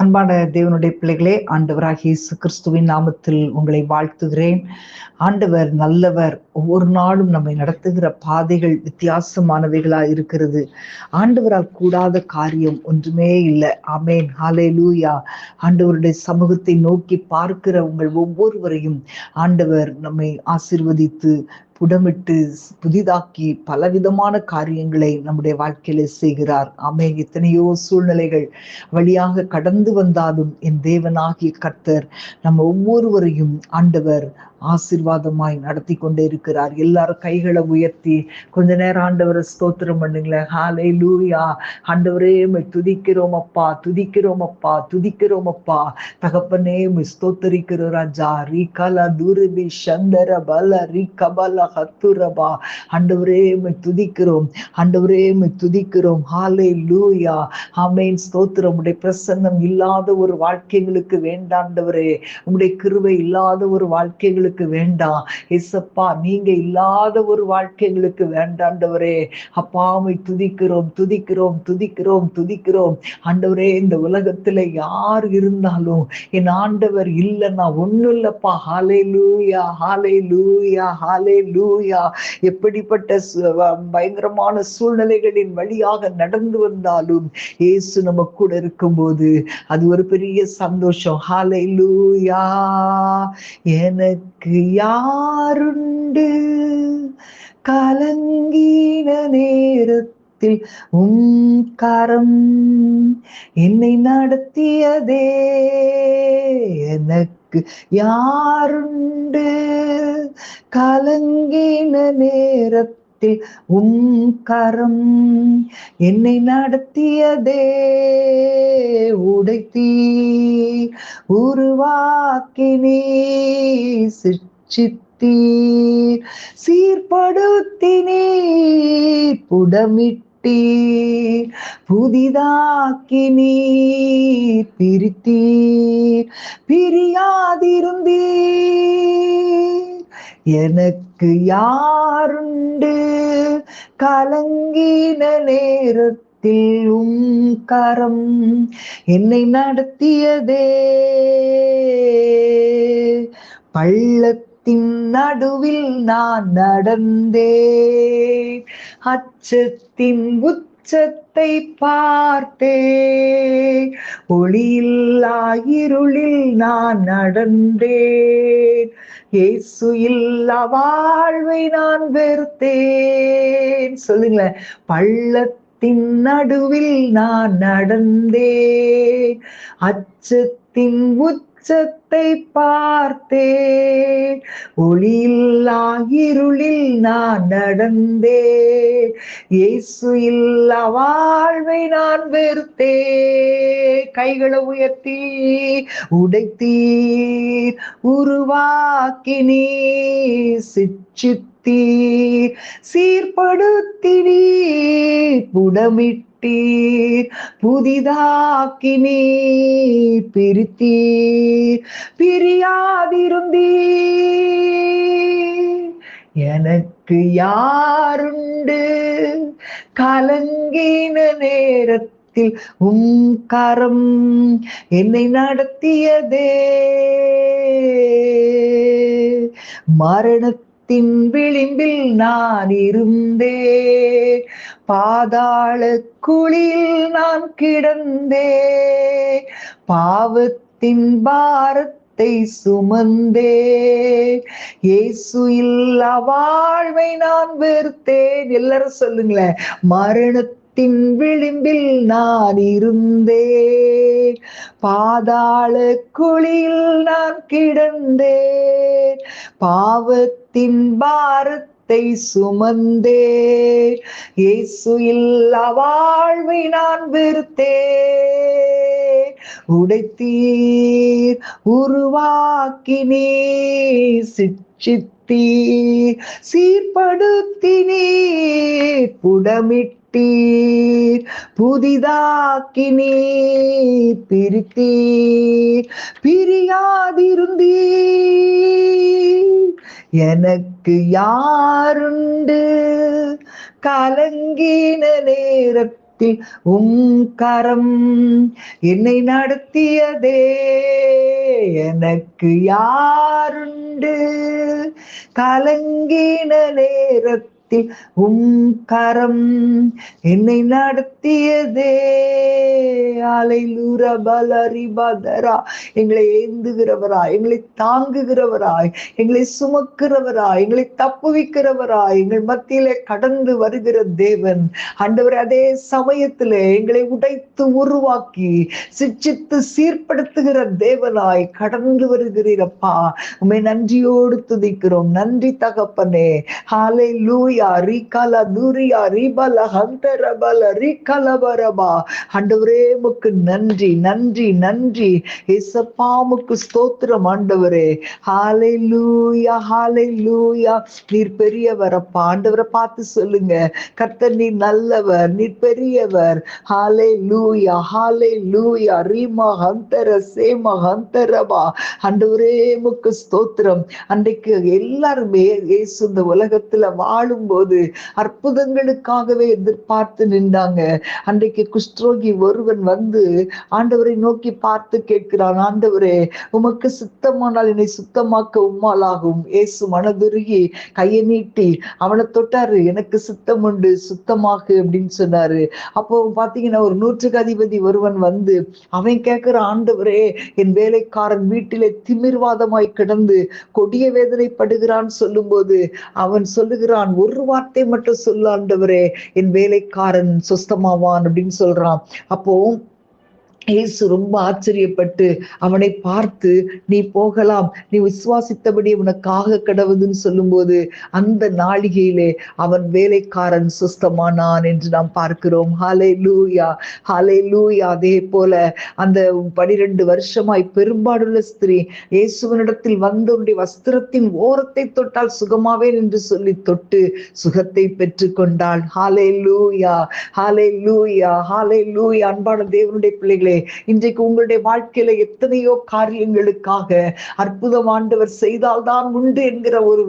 அன்பான தேவனுடைய பிள்ளைகளே, ஆண்டவராகிய இயேசு கிறிஸ்துவின் நாமத்தில் உங்களை வாழ்த்துகிறேன். ஆண்டவர் நல்லவர். ஒவ்வொரு நாளும் நம்மை நடத்துகிற பாதைகள் வித்தியாசமானவைகளா இருக்கிறது. ஆண்டவரால் கூடாத காரியம் ஒன்றுமே இல்லை. ஆமென், ஹல்லேலூயா. ஆண்டவருடைய சமூகத்தை நோக்கி பார்க்கிற உங்கள் ஒவ்வொருவரையும் ஆண்டவர் நம்மை ஆசீர்வதித்து புடமிட்டு புதிதாக்கி பலவிதமான காரியங்களை நம்முடைய வாழ்க்கையில செய்கிறார். ஆமென். எத்தனையோ சூழ்நிலைகள் வழியாக கடந்து வந்தாலும் என் தேவனாகிய கர்த்தர் நம்ம ஒவ்வொருவரையும் ஆண்டவர் ஆசீர்வாதமாய் நடத்தி கொண்டே இருக்கிறார். எல்லாரும் கைகளை உயர்த்தி கொஞ்ச நேரம் ஆண்டவரை ஸ்தோத்திரம் பண்ணுங்களேன். ஹல்லேலூயா. ஆண்டவரே உம்மை துதிக்கிறோம் அப்பா, துதிக்கிறோம் அப்பா, துதிக்கிறோம் அப்பா. தகப்பனே உம்மை ஸ்தோத்தரிக்கிறோம் ராஜா. ரீகல துருபி சந்தர பல ரீகபல ஹத்துரபா. ஆண்டவரே உம்மை துதிக்கிறோம், ஆண்டவரே உம்மை துதிக்கிறோம். ஹல்லேலூயா. ஆமென். ஸ்தோத்திரம். உம்முடைய பிரசன்னம் இல்லாத ஒரு வாழ்க்கைகளுக்கு வேண்டாண்டவரே, உம்முடைய கிருபை இல்லாத ஒரு வாழ்க்கைகளுக்கு வேண்டாம் ஏசப்பா. நீங்க இல்லாத ஒரு வாழ்க்கைகளுக்கு வேண்டாண்டவரே. அப்பா உம்மை துதிக்கிறோம், துதிக்கிறோம், துதிக்கிறோம், துதிக்கிறோம். ஆண்டவரே, இந்த உலகத்துல யார் இருந்தாலும் என் ஆண்டவர் இல்லைன்னா ஒண்ணும் இல்லப்பா. ஹல்லேலூயா, ஹல்லேலூயா, ஹல்லேலூயா. எப்படிப்பட்ட பயங்கரமான சூழ்நிலைகளின் வழியாக நடந்து வந்தாலும் இயேசு நம்ம கூட இருக்கும்போது அது ஒரு பெரிய சந்தோஷம். ஹல்லேலூயா. எனக்கு யாருண்டு கலங்கின நேரத்தில் கரம் என்னை நடத்தியதே. எனக்கு யாருண்டு கலங்கின நேரத்தில் கரம் என்னை நடத்தியதே. உடைத்தீ உருவாக்கினீ சிற்சித்தீர் சீர்படுத்தினீர் புடமிட்டீர் புதிதாக்கினீர் பிரித்தீர் பிரியாதிருந்தீர். எனக்கு யாருண்டு கலங்கின நேரத்தில் கரம் என்னை நடத்தியதே. பள்ளத்தின் நடுவில் நான் நடந்தேன், அச்சத்தின் உச்சத்தை பார்த்தேன். ஒளியில்லா இருளில் நான் நடந்தேன், இயேசு இல்லா வாழ்வை நான் வெறுத்தேன். சொல்லுங்களேன். பள்ளத்தின் நடுவில் நான் நடந்தேன், அச்சத்தின் உச்சத்தை பார்த்தேன். ஒளியில்லா இருளில் நான் நடந்தேன், இயேசு இல்லா வாழ்வை நான் வெறுத்தேன். கைகளை உயர்த்தி உடைத்தீர் உருவாக்கினீர் சிற்சித்தீர் சீர்படுத்தினீர் புடமிட்டீர் புதிதாக்கினீர் பிரித்தீர் பிரியாதிருந்தீர். எனக்கு யாருண்டு கலங்கின நேரத்தில் கரம் என்னை நடத்தியதே. மரணத்தின் விளிம்பில் நான் இருந்தேன், பாதாள குழியில் நான் கிடந்தேன். பாவத்தின் பாரத்தை சுமந்தேன், இயேசு இல்லா வாழ்வை நான் வெறுத்தேன். எல்லாரும் சொல்லுங்களேன். மரணத்தின் விளிம்பில் நான் இருந்தேன், பாதாள குழியில் நான் கிடந்தேன். பாவத்தின் பாரத்தை சுமந்தேன், இயேசு இல்லா வாழ்வை நான் வெறுத்தேன். உடைத்தீர் உருவாக்கினீர் சிற்சித்தீர் சீர்படுத்தினீர் புடமிட்டீர் புதிதாக்கினீர் பிரித்தீர் பிரியாதிருந்தீர். எனக்கு யாருண்டு கலங்கின நேரத்தில் நேரத்தில் கரம் என்னை நடத்தியதே, எனக்கு யாருண்டு? கலங்கின நேரத்தில் கரம் என்னை நடத்தியதே. அல்லேலூயா பலரி பதரா. எங்களை ஏந்துகிறவராய், எங்களை தாங்குகிறவராய், எங்களை சுமக்கிறவராய், எங்களை தப்புவிக்கிறவராய், எங்கள் மத்தியிலே கடந்து வருகிற தேவன். ஆண்டவர் அதே சமயத்திலே எங்களை உடைத்து உருவாக்கி சிச்சித்து சீர்படுத்துகிற தேவனாய் கடந்து வருகிறீரப்பா. உம்மை நன்றியோடு துதிக்கிறோம். நன்றி தகப்பனே. ஹல்லேலூயா. ரிகல துரியா ரிபல ஹந்தரபல ரிகலபரபா. ஆண்டவரே உமக்கு நன்றி, நன்றி, நன்றி. இயேசப்பா உமக்கு ஸ்தோத்திரம் ஆண்டவரே. ஹல்லேலூயா, ஹல்லேலூயா. நீர் பெரியவரப்பா. ஆண்டவரை பார்த்து சொல்லுங்க, கர்த்தர் நீர் நல்லவர், நீர் பெரியவர். ஹல்லேலூயா, ஹல்லேலூயா. ரீமா ஹந்தர சேமா ஹந்தரபா. ஆண்டவரே உமக்கு ஸ்தோத்திரம். அன்றைக்கு எல்லாருமே இயேசு இந்த உலகத்துல வாழும்போது அற்புதங்களுக்காகவே எதிர்பார்த்து நின்றாங்க. அன்றைக்கு குஷ்டரோகி ஒருவன் வந்து ஆண்டவரை நோக்கி பார்த்து கேட்கிறான், ஆண்டவரே உமக்கு சுத்தமானால் என்னை சுத்தமாக்க உம்மாலாகும். இயேசு மனதுருகி கையை நீட்டி அவனை தொட்டாரு. எனக்கு சுத்தம் உண்டு, சுத்தமாக்கு அப்படின்னு சொன்னாரு. அப்போ பாத்தீங்கன்னா ஒரு 100க்கு அதிபதி ஒருவன் வந்து அவன் கேட்கிற, ஆண்டவரே என் வேலைக்காரன் வீட்டிலே திமிர்வாதமாய் கிடந்து கொடிய வேதனைப்படுகிறான் சொல்லும்போது அவன் சொல்லுகிறான், ஒரு வார்த்தை மட்டும் சொல்ல ஆண்டவரே, என் வேலைக்காரன் சொஸ்தமாவான் அப்படின்னு சொல்றான். அப்போ இயேசு ரொம்ப ஆச்சரியப்பட்டு அவனை பார்த்து, நீ போகலாம், நீ விசுவாசித்தபடி உனக்காக கடவுதுன்னு சொல்லும்போது அந்த நாளிகையிலே அவன் வேலைக்காரன் சுஸ்தமானான் என்று நாம் பார்க்கிறோம். ஹல்லேலூயா, ஹல்லேலூயா. அதே போல அந்த 12 வருஷமாய் பெரும்பாடுள்ள ஸ்திரீ இயேசுவினிடத்தில் வந்தோருடைய வஸ்திரத்தின் ஓரத்தை தொட்டால் சுகமாவேன் என்று சொல்லி தொட்டு சுகத்தை பெற்று கொண்டாள். ஹல்லேலூயா, ஹல்லேலூயா, ஹல்லேலூயா. அன்பான தேவனுடைய பிள்ளைகளே, இன்றைக்கு உங்களுடைய வாழ்க்கையில எத்தனையோ காரியங்களுக்காக அற்புதம் ஆண்டவர் செய்தால்தான் உண்டு என்கிற ஒரு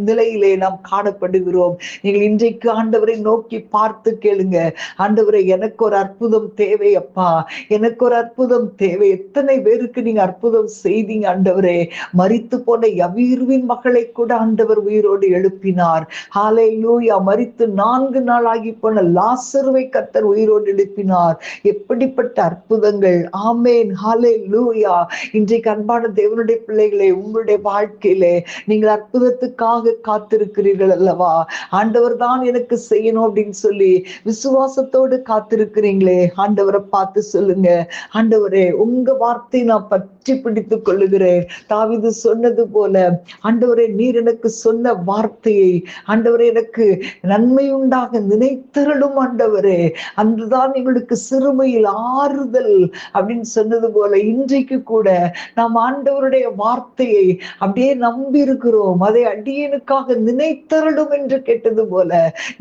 நிலையிலே நாம் காணப்படுகிறோம். நீங்கள் இன்றைக்கு ஆண்டவரை நோக்கி பார்த்து கேளுங்க, ஆண்டவரை எனக்கு ஒரு அற்புதம் தேவை அப்பா, எனக்கு ஒரு அற்புதம் தேவை. எத்தனை பேருக்கு நீங்க அற்புதம் செய்தீங்க ஆண்டவரே. மரித்து போன யவீருவின் மகளை கூட ஆண்டவர் உயிரோடு எழுப்பினார். ஹல்லேலூயா. மரித்து 4 நாள் ஆகி போன லாசருவை கர்த்தர் உயிரோடு எழுப்பினார். எப்படிப்பட்ட அற்புதங்கள். ஆமேன், ஹல்லேலூயா. இன்றைக்கு அன்பான தேவனுடைய பிள்ளைகளே, உங்களுடைய வாழ்க்கையிலே நீங்கள் அற்புதத்துக்காக காத்திருக்கிறீர்கள் அல்லவா? ஆண்டவர் தான் எனக்கு செய்யணும் அப்படின்னு சொல்லி விசுவாசத்தோடு காத்திருக்கிறீங்களே, ஆண்டவரை பார்த்து சொல்லுங்க, ஆண்டவரே உங்க வார்த்தை நான் பற்றி பிடித்துக் கொள்ளுகிறேன். தாவீது சொன்னது போல, ஆண்டவரே நீர் எனக்கு சொன்ன வார்த்தையை ஆண்டவரே எனக்கு நன்மை உண்டாக நினைத்தருளும் ஆண்டவரே. அன்றுதான் எங்களுக்கு சிறுமையில் ஆறுதல் அப்படின்னு சொன்னது போல இன்றைக்கு கூட நாம் ஆண்டவருடைய வார்த்தையை அப்படியே நம்பி இருக்கிறோம். அதை அடியனுக்காக நினைத்தருளும் என்று கேட்டது போல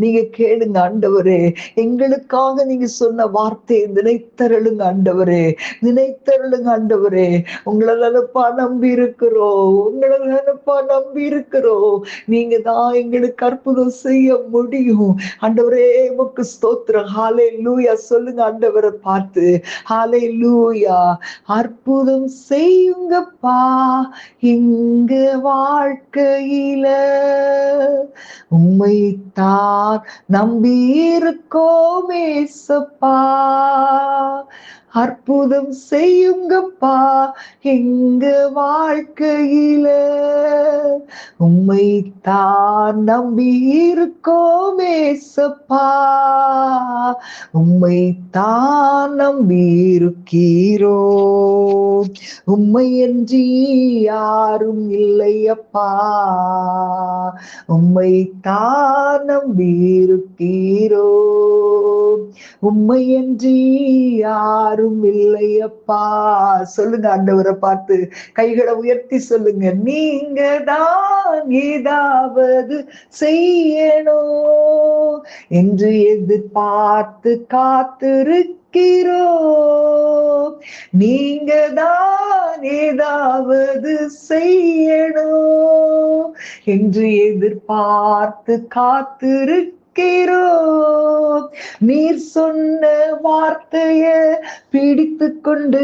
நீங்க கேளுங்க, ஆண்டவரே எங்களுக்காக நீங்க சொன்ன வார்த்தையை நினைத்தருளுங்க ஆண்டவரே, நினைத்தருளுங்க ஆண்டவரே. உங்களை நினைப்பா நம்பி இருக்கிறோம், உங்களை நினைப்பா நம்பி இருக்கிறோம். நீங்க தான் எங்களுக்கு அற்புதம் செய்ய முடியும் ஆண்டவரே. உமக்கு ஸ்தோத்திரம். ஹல்லேலூயா. சொல்லுங்க ஆண்டவரை பார்த்து, ஹல்லேலூயா. அற்புதம் செய்யுங்கப்பா எங்க வாழ்க்கையில, உம்மை தான் நம்பி இருக்கோம் ஏசப்பா. அற்புதம் செய்யுங்கப்பா எங்க வாழ்க்கையில, உம்மை தான் நம்பி இருக்கோம் ஏசப்பா. உம்மை தான் நம்பி இருக்கீரோ, உம்மை என்று யாரும் இல்லையப்பா. உம்மை தான் நம்பி இருக்கீரோ, உம்மை என்று யாரும் இல்லையப்பா. சொல்லுங்க ஆண்டவரை பார்த்து, கைகளை உயர்த்தி சொல்லுங்க, நீங்க தான் ஏதாவது செய்யணும் என்று எதிர்பார்த்து காத்திருக்கிறோ. நீங்க தான் ஏதாவது செய்யணும் என்று எதிர்பார்த்து காத்திருக்கிறோ. நீர் சொன்ன வார்த்தைய பிடித்து கொண்டு,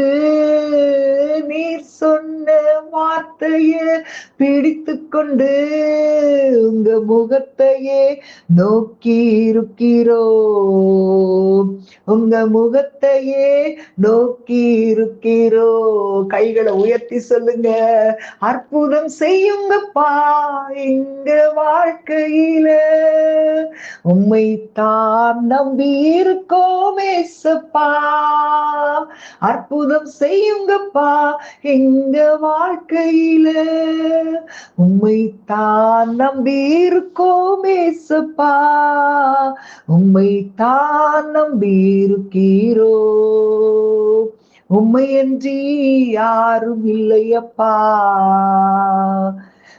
நீர் சொன்ன வார்த்தைய பிடித்து கொண்டு உங்க முகத்தையே நோக்கி இருக்கிறோம், உங்க முகத்தையே நோக்கி இருக்கிறோ. கைகளை உயர்த்தி சொல்லுங்க, அற்புதம் செய்யுங்கப்பா எங்க வாழ்க்கையில, உம்மைத்தான் நம்பி இருக்கோம் ஏசப்பா, அற்புதம் செய்யுங்கப்பா எங்க வாழ்க்கையில, உம்மைத்தான் நம்பி இருக்கோம் ஏசப்பா, உம்மைத்தான் நம்பி இருக்கீரோ, உம்மையன்றி யாரும் இல்லையப்பா,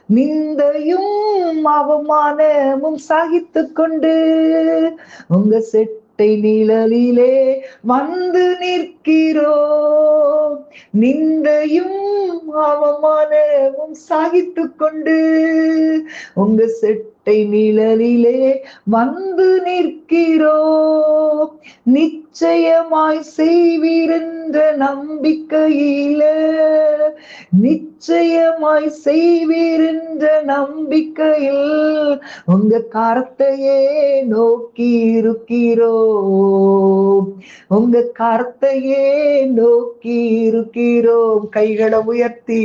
நிந்தையும் அவமானமும் சகித்து கொண்டு உங்க செட்டை நிழலிலே வந்து நிற்கிறோம், நிந்தையும் அவமானமும் சகித்து கொண்டு உங்க செட்டை நிழலிலே வந்து நிற்கிறோம், நிச்சயமாய் செய்வீரென்ற நம்பிக்கையில, நிச்சயமாய் செய்வீரென்ற நம்பிக்கையில் உங்க கரத்தையே நோக்கி இருக்கிறோம், உங்க கரத்தையே நோக்கி இருக்கிறோம். கைகளை உயர்த்தி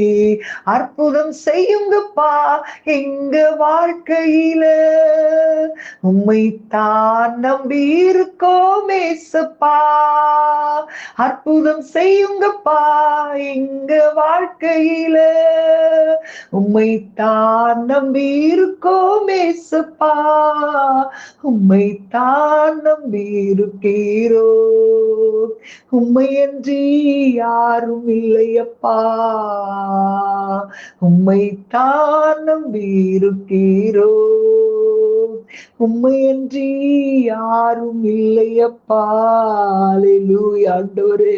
அற்புதம் செய்யுங்கப்பா எங்க வாழ்க்கையில, உம்மைத்தான் நம்பி இருக்கோம் ஏசப்பா, அற்புதம் செய்யுங்கப்பா எங்க வாழ்க்கையில, உம்மைத்தான் நம்பி இருக்கோம் ஏசப்பா, உம்மைத்தான் நம்பி இருக்கீரோ, உம்மையன்றி யாரும் இல்லையப்பா, உம்மைத்தான் நம்பி இருக்கீரோ, உம்மையன்றி யாரும் இல்லையப்பா. அல்லேலூயா. ஆண்டவரே,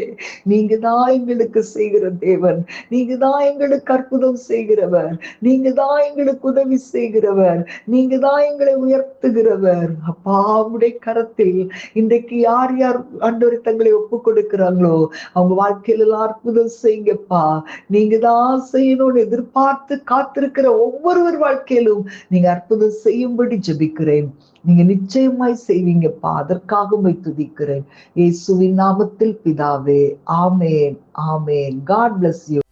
நீங்க தான் எங்களுக்கு செய்கிற தேவன், நீங்க தான் எங்களுக்கு அற்புதம் செய்கிறவர், நீங்க தான் எங்களுக்கு உதவி செய்கிறவர், நீங்க தான் எங்களை உயர்த்துகிறவர். அப்பா, உம்முடைய கரத்தில் இன்றைக்கு யார் யார் ஆண்டவரே தங்களை ஒப்பு கொடுக்கிறாங்களோ அவங்க வாழ்க்கையில எல்லாம் அற்புதம் செய்யுங்கப்பா. நீங்க தான் செய்யணும்னு எதிர்பார்த்து காத்திருக்கிற ஒவ்வொருவர் வாழ்க்கையிலும் நீங்க அற்புதம் செய்யும்படி ஜெபிக்கிறேன். நீங்க நிச்சயமாய் செய்வீங்கப்பா, அதற்காக உம்மை துதிக்கிறேன். இயேசுவின் நாமத்தில் பிதாவே, ஆமேன், ஆமேன். God bless you.